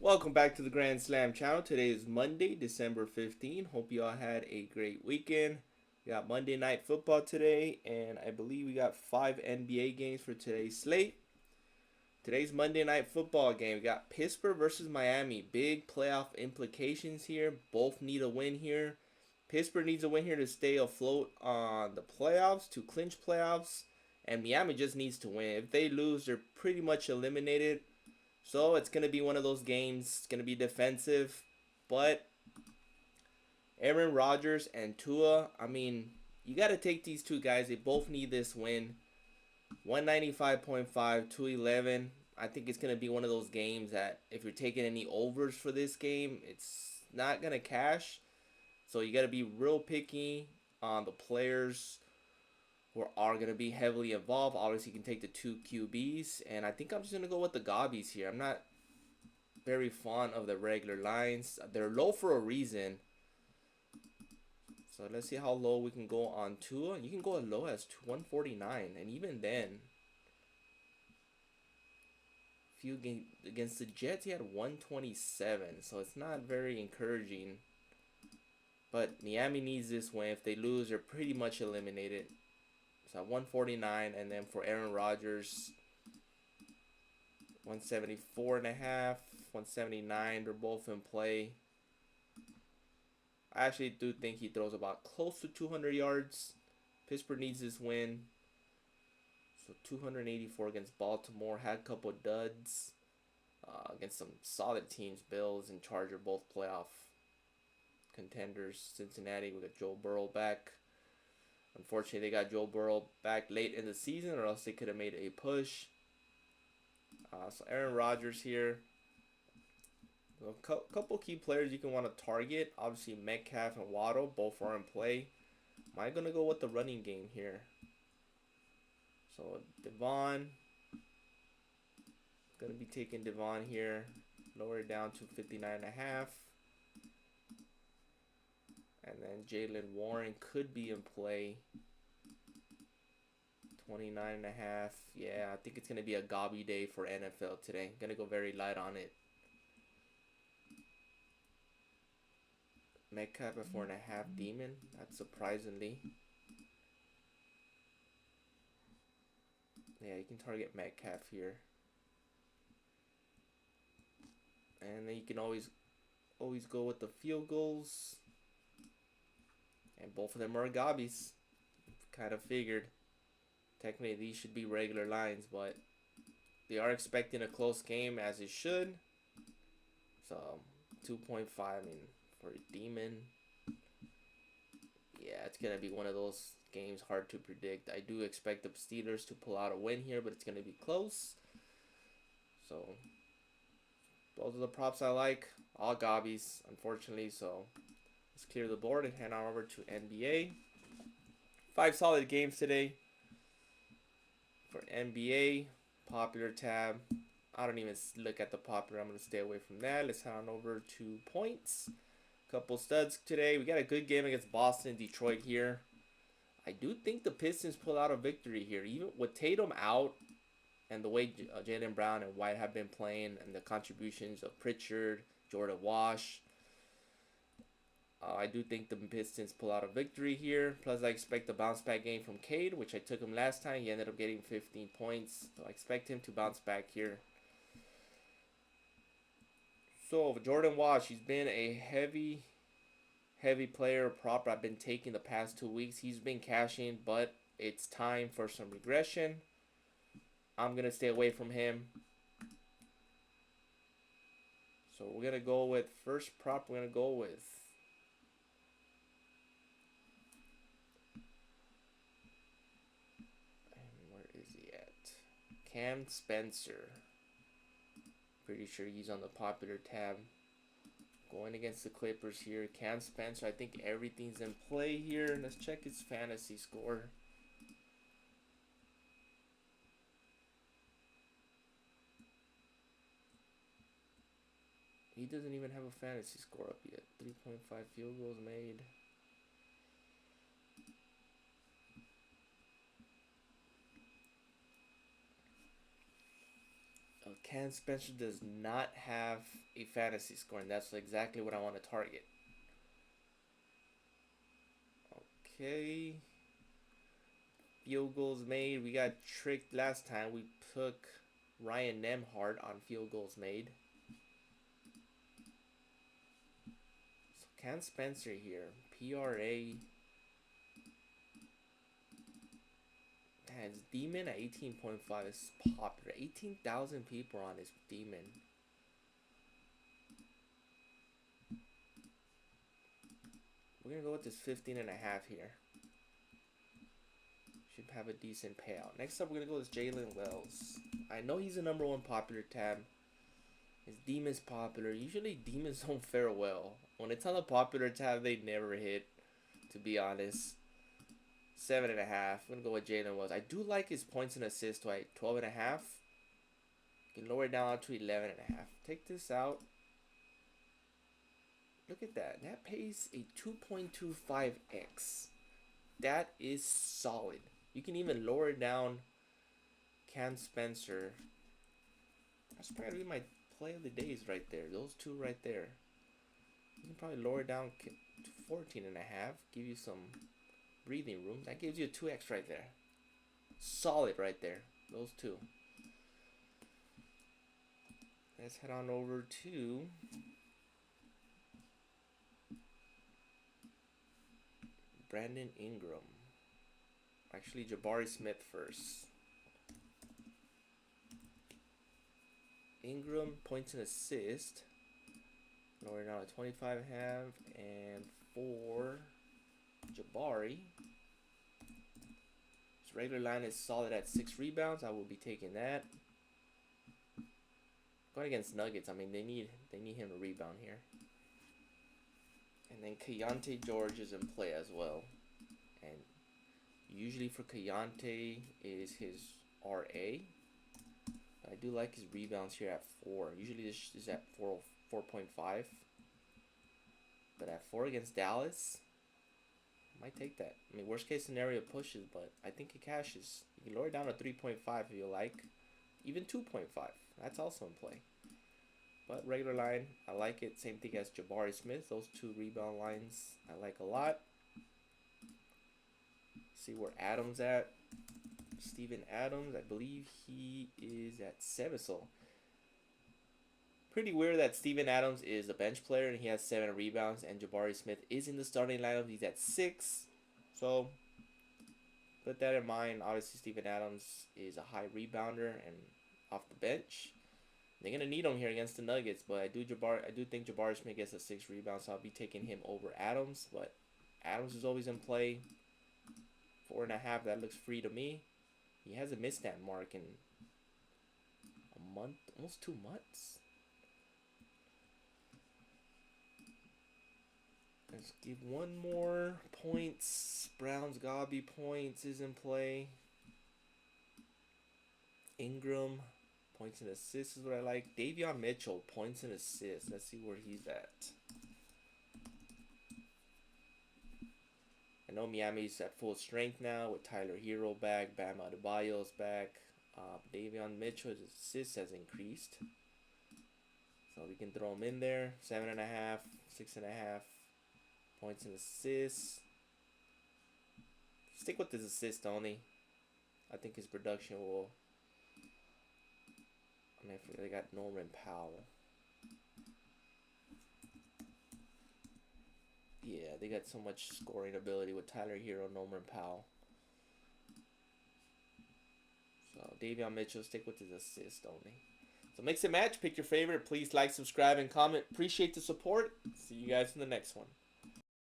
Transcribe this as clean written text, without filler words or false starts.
Welcome back to the Grand Slam channel. Today is Monday, December 15th. Hope you all had a great weekend. We got Monday Night Football today, and I believe we got 5 NBA games for today's slate. Today's Monday Night Football game, we got Pittsburgh versus Miami. Big playoff implications here. Both need a win here. Pittsburgh needs a win here to stay afloat on the playoffs, to clinch playoffs, and Miami just needs to win. If they lose, they're pretty much eliminated. So it's going to be one of those games. It's going to be defensive. But Aaron Rodgers and Tua, you got to take these two guys. They both need this win. 195.5, 211. I think it's going to be one of those games that if you're taking any overs for this game, it's not going to cash. So you got to be real picky on the players who are going to be heavily involved. Obviously, you can take the two QBs. And I think I'm just going to go with the gobbies here. I'm not very fond of the regular lines. They're low for a reason. So let's see how low we can go on Tua. You can go as low as 149. And even then, few games against the Jets, he had 127. So it's not very encouraging. But Miami needs this win. If they lose, they're pretty much eliminated. So 149, and then for Aaron Rodgers, 174.5, 179. They're both in play. I actually do think he throws about close to 200 yards. Pittsburgh needs this win. So 284 against Baltimore. Had a couple duds against some solid teams. Bills and Charger, both playoff contenders. Cincinnati, we got Joe Burrow back. Unfortunately, they got Joe Burrow back late in the season, or else they could have made a push. So Aaron Rodgers here. A couple key players you can want to target. Obviously, Metcalf and Waddle, both are in play. Am I going to go with the running game here? So Devon. Going to be taking Devon here. Lower it down to 59.5. And then Jalen Warren could be in play. 29.5. Yeah, I think it's going to be a gobby day for NFL today. Going to go very light on it. Metcalf at 4.5. Demon. That's surprisingly. Yeah, you can target Metcalf here. And then you can always go with the field goals. And both of them are gobbies. Kind of figured. Technically, these should be regular lines, but they are expecting a close game, as it should. So, 2.5, for Demon. Yeah, it's going to be one of those games hard to predict. I do expect the Steelers to pull out a win here, but it's going to be close. So, those are the props I like. All gobbies, unfortunately, so let's clear the board and hand on over to NBA. 5 solid games today for NBA. Popular tab. I don't even look at the popular. I'm going to stay away from that. Let's head on over to points. Couple studs today. We got a good game against Boston, Detroit here. I do think the Pistons pull out a victory here. Even with Tatum out and the way Jaylen Brown and White have been playing and the contributions of Pritchard, Jordan Wash, I do think the Pistons pull out a victory here. Plus, I expect a bounce back game from Cade, which I took him last time. He ended up getting 15 points. So I expect him to bounce back here. So, Jordan Wash, he's been a heavy player prop I've been taking the past 2 weeks. He's been cashing, but it's time for some regression. I'm going to stay away from him. So, we're going to go with first prop. We're going to go with Cam Spencer. Pretty sure he's on the popular tab. Going against the Clippers here. Cam Spencer, I think everything's in play here. Let's check his fantasy score. He doesn't even have a fantasy score up yet. 3.5 field goals made. Cam Spencer does not have a fantasy score, and that's exactly what I want to target. Okay. Field goals made. We got tricked last time. We took Ryan Nemhart on field goals made. So Cam Spencer here. PRA. His Demon at 18.5 is popular. 18,000 people on his Demon. We're going to go with this 15.5 here. Should have a decent payout. Next up, we're going to go with Jalen Wells. I know he's the #1 popular tab. His Demon's popular. Usually, Demons don't fare well. When it's on the popular tab, they never hit, to be honest. 7.5. I'm going to go with Jalen Wells. I do like his points and assists to 12.5. You can lower it down to 11.5. Take this out. Look at that. That pays a 2.25x. That is solid. You can even lower down Cam Spencer. That's probably my play of the days right there. Those two right there. You can probably lower down to 14.5. Give you some breathing room. That gives you a 2x right there. Solid right there. Those two. Let's head on over to Brandon Ingram. Actually, Jabari Smith first. Ingram, points and assist. Lower down to 25.5. And for Jabari, his regular line is solid at 6 rebounds. I will be taking that. Going against Nuggets, I mean they need him to rebound here. And then Keyonte George is in play as well. And usually for Keyonte is his RA. I do like his rebounds here at 4. Usually this is at 4.5. But at 4 against Dallas, I might take that. I mean, worst case scenario pushes, but I think it cashes. You can lower it down to 3.5 if you like. Even 2.5. That's also in play. But regular line, I like it. Same thing as Jabari Smith. Those two rebound lines I like a lot. See where Adams at. Steven Adams, I believe he is at 7. So pretty weird that Steven Adams is a bench player and he has 7 rebounds, and Jabari Smith is in the starting lineup. He's at 6. So put that in mind. Obviously, Steven Adams is a high rebounder and off the bench. They're gonna need him here against the Nuggets, but I do think Jabari Smith gets a 6 rebounds, so I'll be taking him over Adams. But Adams is always in play. 4.5, that looks free to me. He hasn't missed that mark in a month, almost 2 months. Let's give one more. Points. Brown's Gobby points is in play. Ingram, points and assists is what I like. Davion Mitchell, points and assists. Let's see where he's at. I know Miami's at full strength now with Tyler Hero back, Bam Adebayo's back. Davion Mitchell's assists has increased, so we can throw him in there. 7.5, 6.5 points and assists. Stick with his assist only. I think his production will. I mean, they got Norman Powell. Yeah, they got so much scoring ability with Tyler Hero, Norman Powell. So Davion Mitchell, stick with his assist only. So mix and match, pick your favorite. Please like, subscribe, and comment. Appreciate the support. See you guys in the next one.